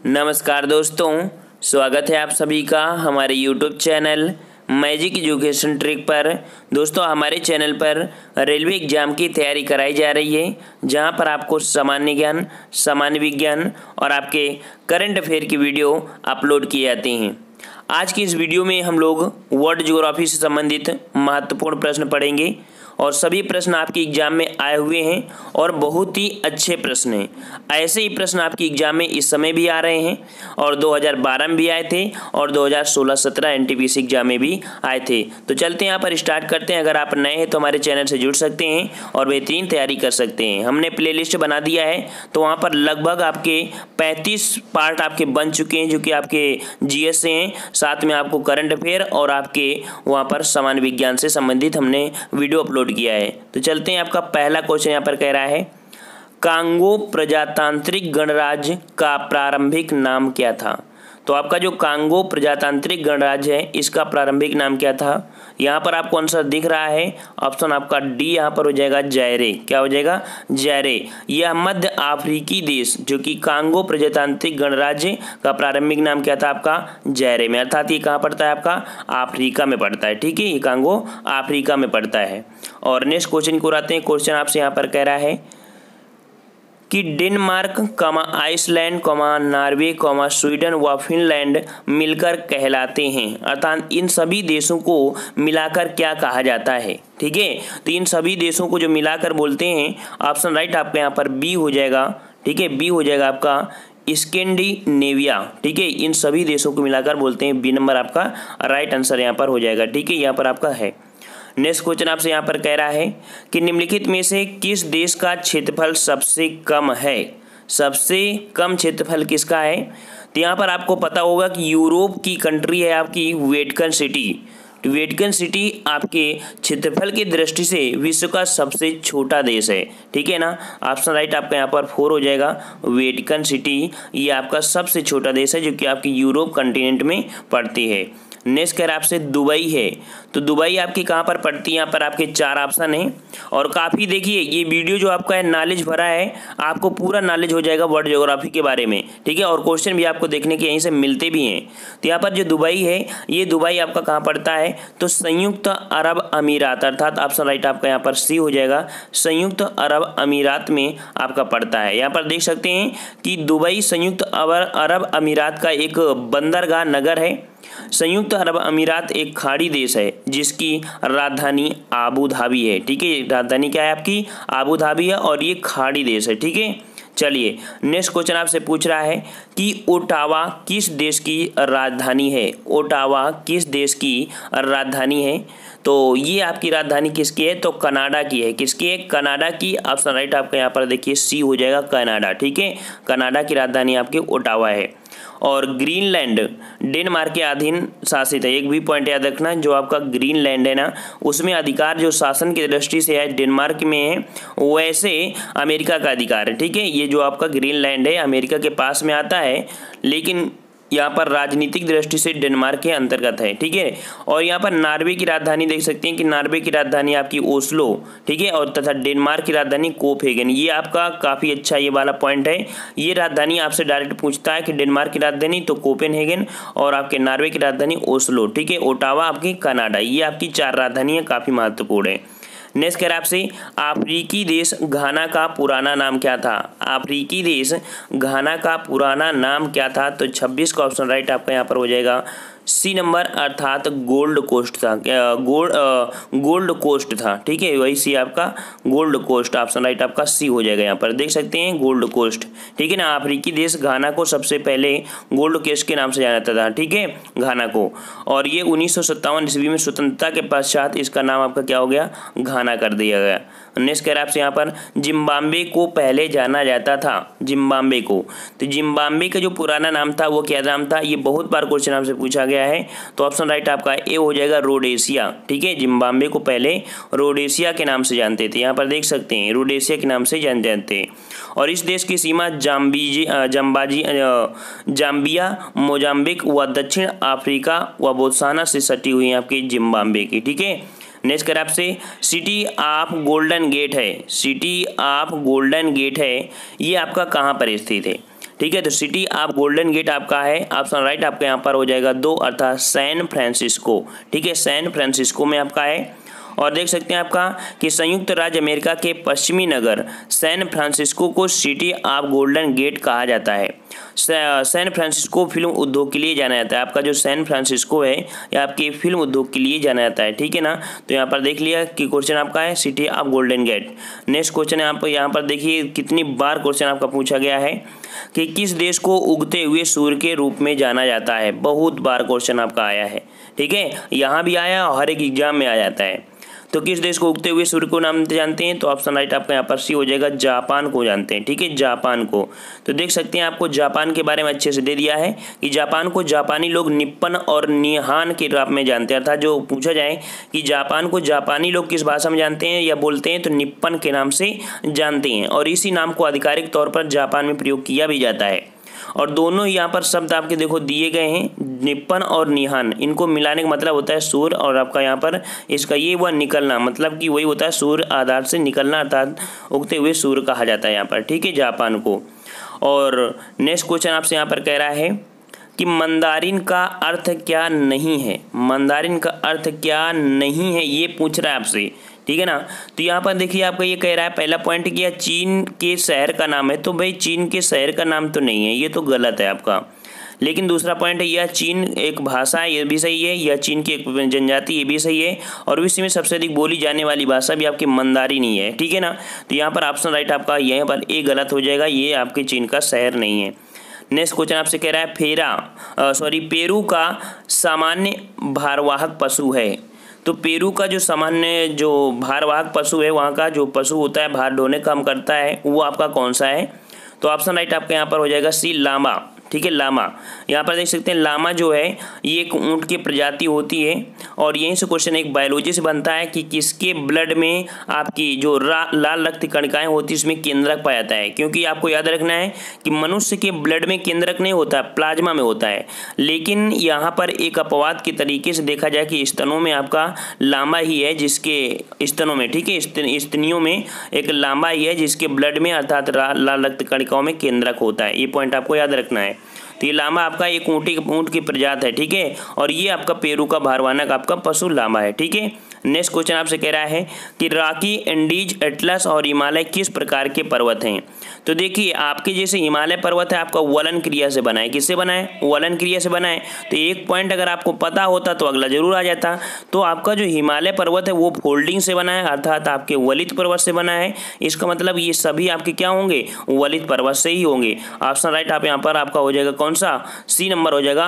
नमस्कार दोस्तों, स्वागत है आप सभी का हमारे YouTube channel magic education trick पर। दोस्तों, हमारे चैनल पर रेलवे एग्जाम की तैयारी कराई जा रही है, जहां पर आपको सामान्य ज्ञान, सामान्य विज्ञान और आपके करंट अफेयर की वीडियो अपलोड किए जाते हैं। आज की इस वीडियो में हम लोग वर्ल्ड ज्योग्राफी से संबंधित महत्वपूर्ण प्रश्न पढ़ेंगे और सभी प्रश्न आपके एग्जाम में आए हुए हैं और बहुत ही अच्छे प्रश्न हैं। ऐसे ही प्रश्न आपके एग्जाम में इस समय भी आ रहे हैं और 2012 में भी आए थे और 2016-17 एनटीपीसी एग्जाम में भी आए थे। तो चलते हैं यहाँ पर स्टार्ट करते हैं। अगर आप नए हैं तो हमारे चैनल से जुड़ सकते हैं और बेहतरीन तैयारी कर सकते हैं। हमने प्लेलिस्ट बना दिया है, तो वहाँ पर लगभग आपके 35 पार्ट आपके बन चुके हैं, जो कि आपके जीएस से हैं। साथ में आपको करंट अफेयर और आपके वहाँ पर सामान्य विज्ञान से संबंधित हमने वीडियो अपलोड किया है। तो चलते हैं। आपका पहला क्वेश्चन यहाँ पर कह रहा है, कांगो प्रजातांत्रिक गणराज्य का प्रारंभिक नाम क्या था? तो आपका जो कांगो प्रजातांत्रिक गणराज्य है, इसका प्रारंभिक नाम क्या था? यहाँ पर आपको आंसर दिख रहा है, ऑप्शन आपका डी यहाँ पर हो जाएगा जायरे। क्या हो जाएगा? जायरे। यह मध्य अफ्रीकी देश जो कि कांगो प्रजातांत्रिक गणराज्य का प्रारंभिक नाम क्या था आपका? जायरे में। अर्थात ये कहाँ पड़ता है आपका? अफ्रीका में पड़ता है। ठीक है, ये कांगो अफ्रीका में पड़ता है। और नेक्स्ट क्वेश्चन को आते हैं। क्वेश्चन आपसे यहाँ पर कह रहा है कि डेनमार्क, आइसलैंड, नॉर्वे, स्वीडन व फिनलैंड मिलकर कहलाते हैं। अर्थात इन सभी देशों को मिलाकर क्या कहा जाता है? ठीक है, तो इन सभी देशों को जो मिलाकर बोलते हैं, ऑप्शन राइट आपका यहाँ पर बी हो जाएगा। ठीक है, बी हो जाएगा आपका स्कैंडिनेविया। ठीक है, इन सभी देशों को मिलाकर बोलते हैं। बी नंबर आपका राइट आंसर यहाँ पर हो जाएगा। ठीक है, यहाँ पर आपका है। नेक्स्ट क्वेश्चन आपसे यहाँ पर कह रहा है कि निम्नलिखित में से किस देश का क्षेत्रफल सबसे कम है? सबसे कम क्षेत्रफल किसका है? तो यहाँ पर आपको पता होगा कि यूरोप की कंट्री है आपकी वेटिकन सिटी। वेटिकन सिटी आपके क्षेत्रफल की दृष्टि से विश्व का सबसे छोटा देश है। ठीक है ना, ऑप्शन राइट आपका यहाँ पर 4 हो जाएगा। वेटिकन सिटी ये आपका सबसे छोटा देश है, जो कि आपकी यूरोप कंटिनेंट में पड़ती है। नेक्स्ट कह रहा है आपसे दुबई है, तो दुबई आपकी कहाँ पर पड़ती है? यहाँ पर आपके 4 ऑप्शन हैं और काफ़ी देखिए ये वीडियो जो आपका है नॉलेज भरा है, आपको पूरा नॉलेज हो जाएगा वर्ल्ड ज्योग्राफी के बारे में। ठीक है, और क्वेश्चन भी आपको देखने के यहीं से मिलते भी हैं। तो यहाँ पर जो दुबई है, ये दुबई आपका कहाँ पड़ता है? तो संयुक्त अरब अमीरात, अर्थात ऑप्शन राइट आपका यहाँ पर सी हो जाएगा। संयुक्त अरब अमीरात में आपका पड़ता है। यहाँ पर देख सकते हैं कि दुबई संयुक्त अरब अमीरात का एक बंदरगाह नगर है। संयुक्त अरब अमीरात एक खाड़ी देश है जिसकी राजधानी आबू धाबी है। ठीक है, राजधानी क्या है आपकी? आबू धाबी है और ये खाड़ी देश है। ठीक है, चलिए नेक्स्ट क्वेश्चन आपसे पूछ रहा है कि ओटावा किस देश की राजधानी है? ओटावा किस देश की राजधानी है? तो ये आपकी राजधानी किसकी है? तो कनाडा की है। किसकी है? कनाडा की। ऑप्शन राइट आपका यहाँ पर देखिए सी हो जाएगा, कनाडा। ठीक है, कनाडा की राजधानी आपकी ओटावा है। और ग्रीनलैंड डेनमार्क के अधीन शासित है। एक भी पॉइंट याद रखना, जो आपका ग्रीनलैंड है ना, उसमें अधिकार जो शासन की दृष्टि से है डेनमार्क में है, वैसे अमेरिका का अधिकार है। ठीक है, ये जो आपका ग्रीनलैंड है अमेरिका के पास में आता है, लेकिन यहाँ पर राजनीतिक दृष्टि से डेनमार्क के अंतर्गत है। ठीक है, और यहाँ पर नॉर्वे की राजधानी देख सकते हैं कि नॉर्वे की राजधानी आपकी ओस्लो। ठीक है, और तथा डेनमार्क की राजधानी कोपेनहेगन। ये आपका काफ़ी अच्छा ये वाला पॉइंट है। ये राजधानी आपसे डायरेक्ट पूछता है कि डेनमार्क की राजधानी तो कोपेनहेगन और आपके नॉर्वे की राजधानी ओस्लो। ठीक है, ओटावा आपकी कनाडा। ये आपकी 4 राजधानियाँ काफ़ी महत्वपूर्ण है। नेक्स्ट कह रहा है आपसे अफ्रीकी देश घाना का पुराना नाम क्या था? अफ्रीकी देश घाना का पुराना नाम क्या था? तो 26 का ऑप्शन राइट आपका यहाँ पर हो जाएगा सी नंबर, अर्थात गोल्ड कोस्ट था। गोल्ड कोस्ट था। ठीक है, वही सी आपका गोल्ड कोस्ट। ऑप्शन राइट आपका सी हो जाएगा। यहाँ पर देख सकते हैं गोल्ड कोस्ट। ठीक है ना, अफ्रीकी देश घाना को सबसे पहले गोल्ड कोस्ट के नाम से जाना जाता था। ठीक है, घाना को। और ये 1957 ईस्वी में स्वतंत्रता के पश्चात इसका नाम आपका क्या हो गया? घाना कर दिया गया। नेक्स्ट कह रहा है आपसे यहाँ पर जिम्बाब्वे को पहले जाना जाता था। जिम्बाब्वे को, तो जिम्बाब्वे का जो पुराना नाम था वो क्या नाम था? ये बहुत बार क्वेश्चन आपसे पूछा गया है। तो ऑप्शन राइट आपका ए हो जाएगा रोडेशिया। ठीक है, जिम्बाब्वे को पहले रोडेशिया के नाम से जानते थे। यहाँ पर देख सकते हैं रोडेशिया के नाम से जानते हैं। और इस देश की सीमा जाम्बिया, मोजाम्बिक व दक्षिण अफ्रीका व बोत्सवाना से सटी हुई है आपकी जिम्बाब्वे की। ठीक है, नेक्स्ट कर आपसे सिटी ऑफ गोल्डन गेट है। सिटी ऑफ गोल्डन गेट है, ये आपका कहाँ पर स्थित है? ठीक है। तो सिटी ऑफ गोल्डन गेट आपका है ऑप्शन राइट आपका यहाँ पर हो जाएगा 2 अर्थात सैन फ्रांसिस्को। ठीक है, सैन फ्रांसिस्को में आपका है। और देख सकते हैं आपका कि संयुक्त राज्य अमेरिका के पश्चिमी नगर सैन फ्रांसिस्को को सिटी ऑफ गोल्डन गेट कहा जाता है। सैन फ्रांसिस्को फिल्म उद्योग के लिए जाना जाता है। आपका जो सैन फ्रांसिस्को है ये आपके फिल्म उद्योग के लिए जाना जाता है। ठीक है ना। तो यहाँ पर देख लिया कि क्वेश्चन आपका है city of golden gate. Next question है आप यहाँ पर देखिए कितनी बार क्वेश्चन आपका पूछा गया है कि किस देश को उगते हुए सूर्य के रूप में जाना जाता है। बहुत बार क्वेश्चन आपका आया है। ठीक है, यहाँ भी आया और हर एक एग्जाम में आ जाता है। तो किस देश को उगते हुए सूर्य को नाम जानते हैं, तो ऑप्शन राइट आपका यहाँ पर सी हो जाएगा, जापान को जानते हैं। ठीक है, जापान को। तो देख सकते हैं आपको जापान के बारे में अच्छे से दे दिया है कि जापान को जापानी लोग निप्पन और निहान के रूप में जानते हैं। अर्थात जो पूछा जाए कि जापान को जापानी लोग किस भाषा में जानते हैं या बोलते हैं, तो निप्पन के नाम से जानते हैं और इसी नाम को आधिकारिक तौर पर जापान में प्रयोग किया भी जाता है। और दोनों यहाँ पर शब्द आपके देखो दिए गए हैं, निप्पन और निहान, इनको मिलाने का मतलब होता है सूर्य, और आपका यहाँ पर इसका ये हुआ निकलना, मतलब कि वही होता है सूर्य आधार से निकलना, अर्थात उगते हुए सूर्य कहा जाता है यहाँ पर। ठीक है, जापान को। और नेक्स्ट क्वेश्चन आपसे यहाँ पर कह रहा है कि मंदारिन का अर्थ क्या नहीं है। मंदारिन का अर्थ क्या नहीं है ये पूछ रहा है आपसे। ठीक है ना। तो यहाँ पर देखिए आपका ये कह रहा है पहला पॉइंट कि चीन के शहर का नाम है, तो भाई चीन के शहर का नाम तो नहीं है, ये तो गलत है आपका। लेकिन दूसरा पॉइंट है यह चीन एक भाषा है, ये भी सही है। यह चीन की एक जनजाति, ये भी सही है। और विश्व में सबसे अधिक बोली जाने वाली भाषा भी आपकी मंदारिन ही है। ठीक है ना। तो यहाँ पर ऑप्शन राइट आपका यहाँ पर ए गलत हो जाएगा, ये आपके चीन का शहर नहीं है। नेक्स्ट क्वेश्चन आपसे कह रहा है पेरू का सामान्य भारवाहक पशु है। तो पेरू का जो सामान्य जो भारवाहक पशु है, वहाँ का जो पशु होता है भार ढोने का काम करता है, वो आपका कौन सा है, तो ऑप्शन राइट आपका यहाँ पर हो जाएगा सी, लामा। ठीक है, लामा। यहाँ पर देख सकते हैं लामा जो है ये एक ऊँट की प्रजाति होती है। और यहीं से क्वेश्चन एक बायोलॉजी से बनता है कि किसके ब्लड में आपकी जो लाल रक्त कणिकाएं होती है इसमें केंद्रक पाया जाता है। क्योंकि आपको याद रखना है कि मनुष्य के ब्लड में केंद्रक नहीं होता, प्लाज्मा में होता है। लेकिन यहाँ पर एक अपवाद के तरीके से देखा जाए कि स्तनों में आपका लामा ही है, जिसके स्तनों में, ठीक है, स्तनियों में एक लामा ही है जिसके ब्लड में अर्थात लाल रक्त कणिकाओं में केंद्रक होता है। ये पॉइंट आपको याद रखना है। तो ये लामा आपका एक ऊँट की प्रजाति है। ठीक है, और ये आपका पेरू का भारवाहक आपका पशु लामा है। ठीक है। नेक्स्ट क्वेश्चन आपसे कह रहा है कि रॉकी, एंडीज, एटलस और हिमालय किस प्रकार के पर्वत हैं। तो देखिए आपके जैसे हिमालय पर्वत है आपका वलन क्रिया से बना है। किससे बना है, वलन क्रिया से बना है। तो एक पॉइंट अगर आपको पता होता तो अगला जरूर आ जाता। तो आपका जो हिमालय पर्वत है वो फोल्डिंग से बना है, अर्थात आपके वलित पर्वत से बना है। इसका मतलब ये सभी आपके क्या होंगे, वलित पर्वत से ही होंगे। ऑप्शन राइट आप यहाँ पर आपका हो जाएगा कौन सा, सी नंबर हो जाएगा,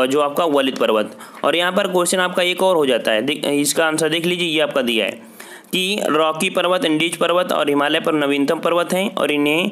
जो आपका वलित पर्वत। और यहाँ पर क्वेश्चन आपका एक और हो जाता है, इसका आंसर देख लीजिए, ये आपका दिया है कि रॉकी पर्वत, एंडीज पर्वत और हिमालय पर नवीनतम पर्वत हैं और इन्हें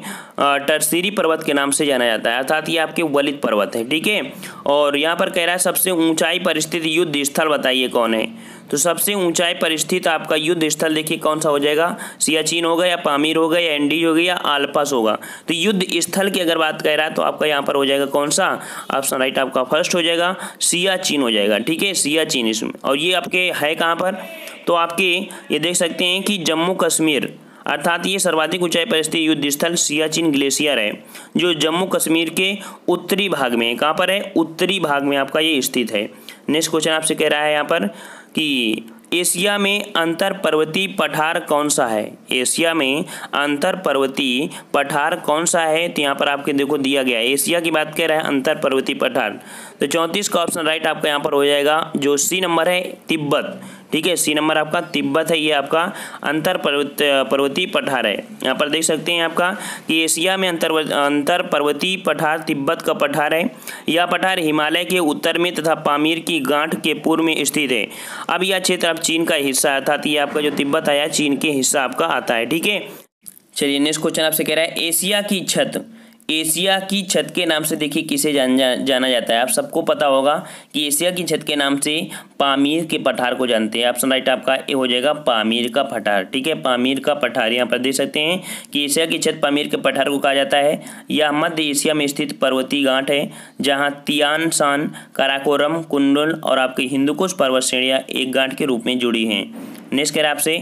टर्सीरी पर्वत के नाम से जाना जाता है, अर्थात ये आपके वलित पर्वत है। ठीक है। और यहाँ पर कह रहा है सबसे ऊंचाई पर स्थित युद्ध स्थल बताइए कौन है। तो सबसे ऊंचाई पर स्थित आपका युद्ध स्थल देखिए कौन सा हो जाएगा, सियाचिन होगा या पामीर होगा या एंडीज होगा या आल्पस होगा। तो युद्ध स्थल की अगर बात कर रहा है तो आपका यहाँ पर हो जाएगा कौन सा, ऑप्शन राइट आपका फर्स्ट हो जाएगा, सियाचिन हो जाएगा। ठीक है, सियाचिन इसमें। और ये आपके है कहाँ पर, तो आपके ये देख सकते हैं कि जम्मू कश्मीर, अर्थात ये सर्वाधिक ऊंचाई पर स्थित युद्ध स्थल सियाचिन ग्लेशियर है जो जम्मू कश्मीर के उत्तरी भाग में है। कहाँ पर है, उत्तरी भाग में आपका ये स्थित है। नेक्स्ट क्वेश्चन आपसे कह रहा है यहाँ पर कि एशिया में अंतर पर्वतीय पठार कौन सा है। एशिया में अंतर पर्वतीय पठार कौन सा है, तो यहाँ पर आपके देखो दिया गया है, एशिया की बात कर रहा है अंतर पर्वतीय पठार। तो 34 का ऑप्शन राइट आपका यहाँ पर हो जाएगा, जो सी नंबर है, तिब्बत। ठीक है, सी नंबर आपका तिब्बत है, ये आपका अंतर पर्वतीय पठार है। यहाँ पर देख सकते हैं आपका कि एशिया में अंतर पर्वतीय पठार तिब्बत का पठार है। यह पठार हिमालय के उत्तर में तथा पामीर की गांठ के पूर्व में स्थित है। अब यह क्षेत्र आप चीन का हिस्सा है, अर्थात ये आपका जो तिब्बत आया चीन के हिस्सा आपका आता है। ठीक है। चलिए नेक्स्ट क्वेश्चन आपसे कह रहा है एशिया की छत, एशिया की छत के नाम से देखिए किसे जाना जाता है। आप सबको पता होगा कि एशिया की छत के नाम से पामीर के पठार को जानते हैं। ऑप्शन राइट आपका ए हो जाएगा, पामीर का पठार। ठीक है, पामीर का पठार। यहाँ पर देख सकते हैं कि एशिया की छत पामीर के पठार को कहा जाता है। यह मध्य एशिया में स्थित पर्वतीय गांठ है जहाँ तियान शान, काराकोरम, कुंडल और आपकी हिंदुकुश पर्वत श्रेणियाँ एक गांठ के रूप में जुड़ी हैं। नेक्स्ट कह रहा है आपसे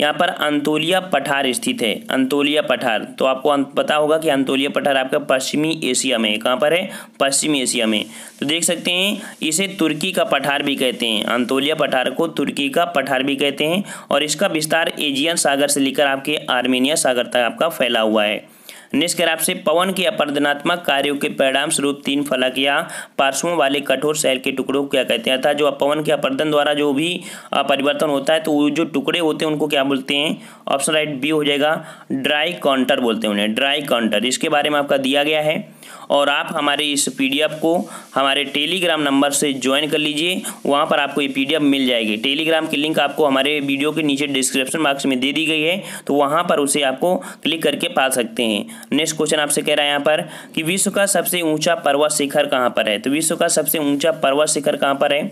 यहाँ पर अंतोलिया पठार स्थित है। अंतोलिया पठार, तो आपको पता होगा कि अंतोलिया पठार आपका पश्चिमी एशिया में है। कहाँ पर है? पश्चिमी एशिया में। तो देख सकते हैं इसे तुर्की का पठार भी कहते हैं। अंतोलिया पठार को तुर्की का पठार भी कहते हैं और इसका विस्तार एजियन सागर से लेकर आपके आर्मेनिया सागर तक आपका फैला हुआ है। नेक्स्ट कर आपसे पवन के अपरदनात्मक कार्यों के परिणाम स्वरूप 3 फलक या पार्श्वों वाले कठोर शैल के टुकड़ों को क्या कहते हैं? अर्थात जो पवन के अपरदन द्वारा जो भी परिवर्तन होता है तो वो जो टुकड़े होते हैं उनको क्या बोलते हैं? ऑप्शन राइट बी हो जाएगा, ड्राई काउंटर बोलते हैं उन्हें, ड्राई काउंटर। इसके बारे में आपका दिया गया है और आप हमारे इस PDF को हमारे टेलीग्राम नंबर से ज्वाइन कर लीजिए, वहाँ पर आपको ये PDF मिल जाएगी। टेलीग्राम की लिंक आपको हमारे वीडियो के नीचे डिस्क्रिप्शन बॉक्स में दे दी गई है, तो वहाँ पर उसे आपको क्लिक करके पा सकते हैं। नेक्स्ट क्वेश्चन आपसे कह रहा है यहाँ पर कि विश्व का सबसे ऊंचा पर्वत शिखर कहाँ पर है? तो विश्व का सबसे ऊंचा पर्वत शिखर कहाँ पर है?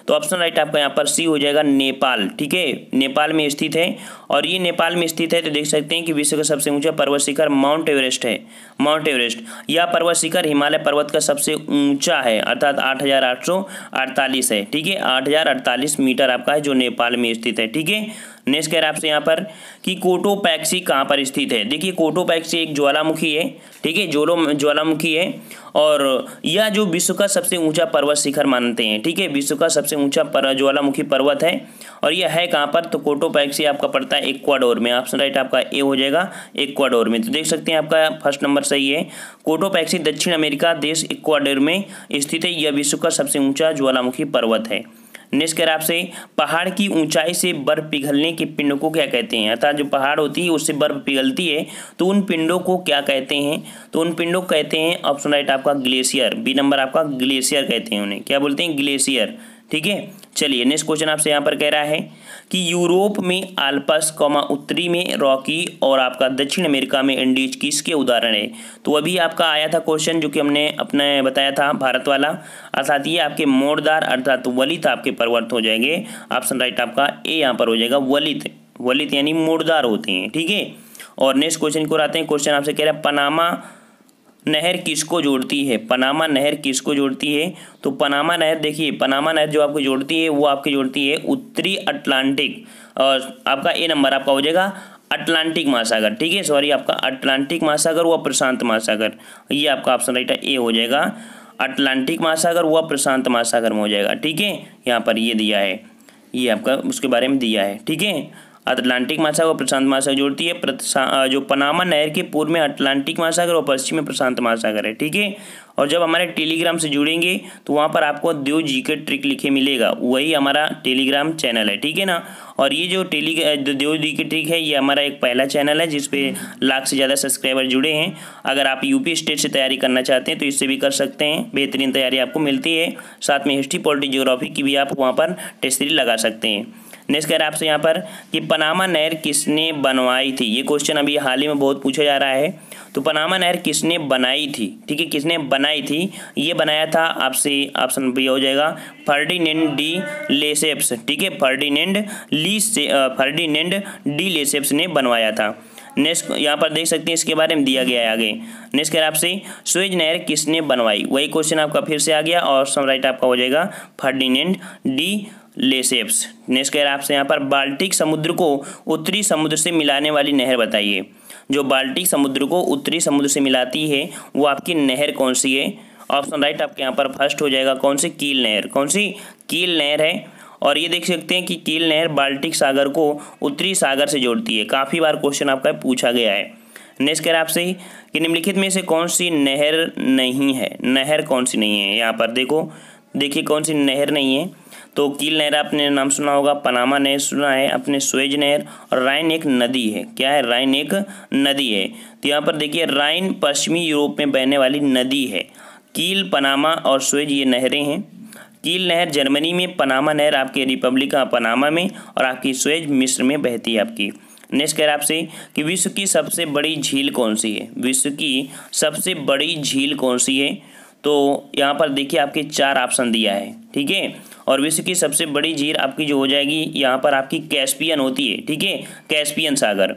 तो ऑप्शन राइट आपका यहाँ पर सी हो जाएगा, नेपाल। ठीक है, नेपाल में स्थित है और ये नेपाल में स्थित है। तो देख सकते हैं कि विश्व का सबसे ऊंचा पर्वत शिखर माउंट एवरेस्ट है। माउंट एवरेस्ट यह पर्वत शिखर हिमालय पर्वत का सबसे ऊंचा है, अर्थात 8,848 है। ठीक है, 8,048 मीटर आपका है जो नेपाल में स्थित है। ठीक है, नेक्स्ट कह रहा है आपसे यहाँ पर कि कोटोपैक्सी कहाँ पर स्थित है? देखिए कोटोपैक्सी एक ज्वालामुखी है। ठीक है, ज्वालामुखी है और यह जो विश्व का सबसे ऊंचा पर्वत शिखर मानते हैं। ठीक है, विश्व का सबसे ऊंचा ज्वालामुखी पर्वत है और यह है कहाँ पर? तो कोटोपैक्सी आपका पड़ता है इक्वाडोर में। ऑप्शन राइट आपका ए हो जाएगा, इक्वाडोर में। तो देख सकते हैं आपका फर्स्ट नंबर सही है। कोटोपैक्सी दक्षिण अमेरिका देश इक्वाडोर में स्थित है। यह विश्व का सबसे ऊंचा ज्वालामुखी पर्वत है। नेक्स्ट कर आपसे पहाड़ की ऊंचाई से बर्फ पिघलने के पिंडों को क्या कहते हैं? अर्थात जो पहाड़ होती है उससे बर्फ पिघलती है तो उन पिंडों को क्या कहते हैं? तो उन पिंडों को कहते हैं, ऑप्शन राइट आपका ग्लेशियर, बी नंबर आपका ग्लेशियर कहते हैं उन्हें। क्या बोलते हैं? ग्लेशियर। ठीक है, चलिए नेक्स्ट क्वेश्चन आपसे यहाँ पर कह रहा है कि यूरोप में आल्प्स उत्तरी में रॉकी और आपका दक्षिण अमेरिका में एंडीज किसके उदाहरण है? तो अभी आपका आया था क्वेश्चन जो कि हमने अपने बताया था भारत वाला, अर्थात ये आपके मोड़दार अर्थात वलित आपके पर्वत हो जाएंगे। ऑप्शन राइट आपका ए यहाँ पर हो जाएगा, वलित। वलित यानी मोड़दार होते हैं। ठीक है, और नेक्स्ट क्वेश्चन को आते हैं। क्वेश्चन आपसे कह रहा है पनामा नहर किसको जोड़ती है? पनामा नहर किसको जोड़ती है? तो पनामा नहर, देखिए पनामा नहर जो आपको जोड़ती है वो आपकी जोड़ती है उत्तरी अटलांटिक, और आपका ए नंबर आपका हो जाएगा अटलांटिक महासागर। ठीक है, सॉरी आपका अटलांटिक महासागर व प्रशांत महासागर, ये आपका ऑप्शन राइट है ए हो जाएगा, अटलांटिक महासागर व प्रशांत महासागर में हो जाएगा। ठीक है, यहाँ पर ये दिया है, ये आपका उसके बारे में दिया है। ठीक है, अटलांटिक महासागर और प्रशांत महासागर जोड़ती है। जो पनामा नहर के पूर्व में अटलांटिक महासागर और पश्चिम में प्रशांत महासागर है। ठीक है, और जब हमारे टेलीग्राम से जुड़ेंगे तो वहाँ पर आपको देव जी के ट्रिक लिखे मिलेगा, वही हमारा टेलीग्राम चैनल है। ठीक है ना, और ये जो देव जी की ट्रिक है ये हमारा एक पहला चैनल है जिसपे लाख से ज़्यादा सब्सक्राइबर जुड़े हैं। अगर आप यूपी स्टेट से तैयारी करना चाहते हैं तो इससे भी कर सकते हैं, बेहतरीन तैयारी आपको मिलती है। साथ में हिस्ट्री, पॉलिटी, ज्योग्राफी की भी आप वहाँ पर टेस्ट सीरीज लगा सकते हैं। नेक्स्ट कह रहा है आपसे यहाँ पर कि पनामा नहर किसने बनवाई थी? ये क्वेश्चन अभी हाल ही में बहुत पूछा जा रहा है। तो पनामा नहर किसने बनाई थी? ठीक है, किसने बनाई थी? ये बनाया था आपसे, ऑप्शन बी हो जाएगा, फर्डिनेंड डी लेसेप्स। ठीक है, फर्डिनेंड डी लेसेप्स ने बनवाया था। नेक्स्ट यहाँ पर देख सकते हैं इसके बारे में दिया गया है आगे। नेक्स्ट कह रहा है आपसे सुएज नहर किसने बनवाई? वही क्वेश्चन आपका फिर से आ गया और ऑप्शन राइट आपका हो जाएगा फर्डिनेंड डी लेसेप्स। नेक्स्ट कह रहा है आपसे यहाँ पर बाल्टिक समुद्र को उत्तरी समुद्र से मिलाने वाली नहर बताइए। जो बाल्टिक समुद्र को उत्तरी समुद्र से मिलाती है वो आपकी नहर कौन सी है? ऑप्शन राइट आपके यहाँ पर फर्स्ट हो जाएगा, कौन सी? कील नहर। कौन सी? कील नहर है। और ये देख सकते हैं कि कील नहर बाल्टिक सागर को उत्तरी सागर से जोड़ती है। काफ़ी बार क्वेश्चन आपका पूछा गया है। नेक्स्ट कह रहा है आपसे कि निम्नलिखित में से कौन सी नहर नहीं है? नहर कौन सी नहीं है? यहाँ पर देखिए कौन सी नहर नहीं है। तो कील नहर आपने नाम सुना होगा, पनामा नहर सुना है अपने, सुएज नहर, और राइन एक नदी है। क्या है? राइन एक नदी है। तो यहाँ पर देखिए राइन पश्चिमी यूरोप में बहने वाली नदी है। कील, पनामा और सुएज ये नहरें हैं। कील नहर जर्मनी में, पनामा नहर आपके रिपब्लिक पनामा में, और आपकी सुएज मिस्र में बहती है आपकी। नेक्स्ट कह रहा है आपसे कि विश्व की सबसे बड़ी झील कौन सी है? विश्व की सबसे बड़ी झील कौन सी है? तो यहाँ पर देखिए आपके 4 ऑप्शन दिया है। ठीक है, और विश्व की सबसे बड़ी झील आपकी जो हो जाएगी यहाँ पर आपकी कैस्पियन होती है। ठीक है, कैस्पियन सागर।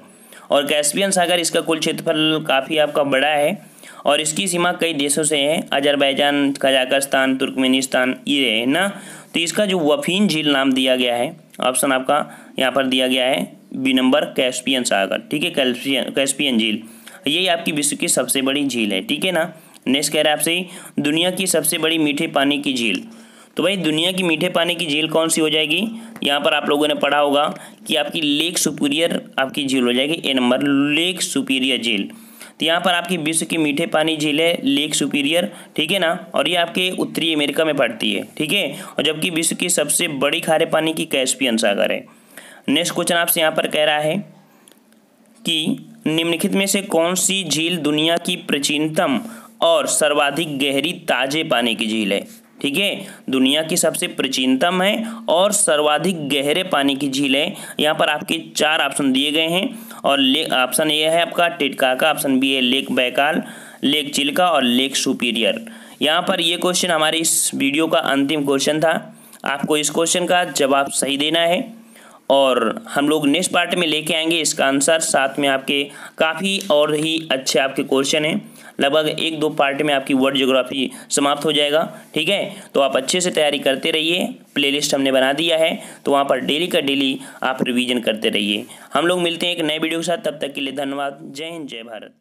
और कैस्पियन सागर इसका कुल क्षेत्रफल काफ़ी आपका बड़ा है और इसकी सीमा कई देशों से है, अजरबैजान, कजाकिस्तान, तुर्कमेनिस्तान ये है ना। तो इसका जो वफीन झील नाम दिया गया है, ऑप्शन आपका यहाँ पर दिया गया है बी नंबर, कैस्पियन सागर। ठीक है, कैस्पियन झील यही आपकी विश्व की सबसे बड़ी झील है। ठीक है ना। नेक्स्ट कह रहा है आपसे दुनिया की सबसे बड़ी मीठे पानी की झील। तो भाई दुनिया की मीठे पानी की झील कौन सी हो जाएगी? यहाँ पर आप लोगों ने पढ़ा होगा कि आपकी लेक सुपीरियर आपकी झील हो जाएगी, ए नंबर लेक सुपीरियर झील। तो यहाँ पर आपकी विश्व की मीठे पानी झील है लेक सुपीरियर। ठीक है ना। और ये आपके उत्तरी अमेरिका में पड़ती है। ठीक है। और जबकि विश्व की सबसे बड़ी खारे पानी की कैस्पियन सागर है। नेक्स्ट क्वेश्चन आपसे यहाँ पर कह रहा है कि निम्नलिखित में से कौन सी झील दुनिया की प्राचीनतम और सर्वाधिक गहरी ताजे पानी की झील है? ठीक है, दुनिया की सबसे प्राचीनतम है और सर्वाधिक गहरे पानी की झील है। यहाँ पर आपके 4 ऑप्शन दिए गए हैं और ऑप्शन ए है आपका टिटकाका, ऑप्शन बी है लेक बैकाल, लेक चिल्का और लेक सुपीरियर। यहाँ पर ये क्वेश्चन हमारे इस वीडियो का अंतिम क्वेश्चन था। आपको इस क्वेश्चन का जवाब सही देना है और हम लोग नेक्स्ट पार्ट में लेके आएंगे इसका आंसर। साथ में आपके काफ़ी और ही अच्छे आपके क्वेश्चन हैं। लगभग 1-2 पार्ट में आपकी वर्ल्ड ज्योग्राफी समाप्त हो जाएगा। ठीक है, तो आप अच्छे से तैयारी करते रहिए। प्लेलिस्ट हमने बना दिया है, तो वहाँ पर डेली का डेली आप रिवीजन करते रहिए। हम लोग मिलते हैं एक नए वीडियो के साथ। तब तक के लिए धन्यवाद। जय हिंद, जय भारत।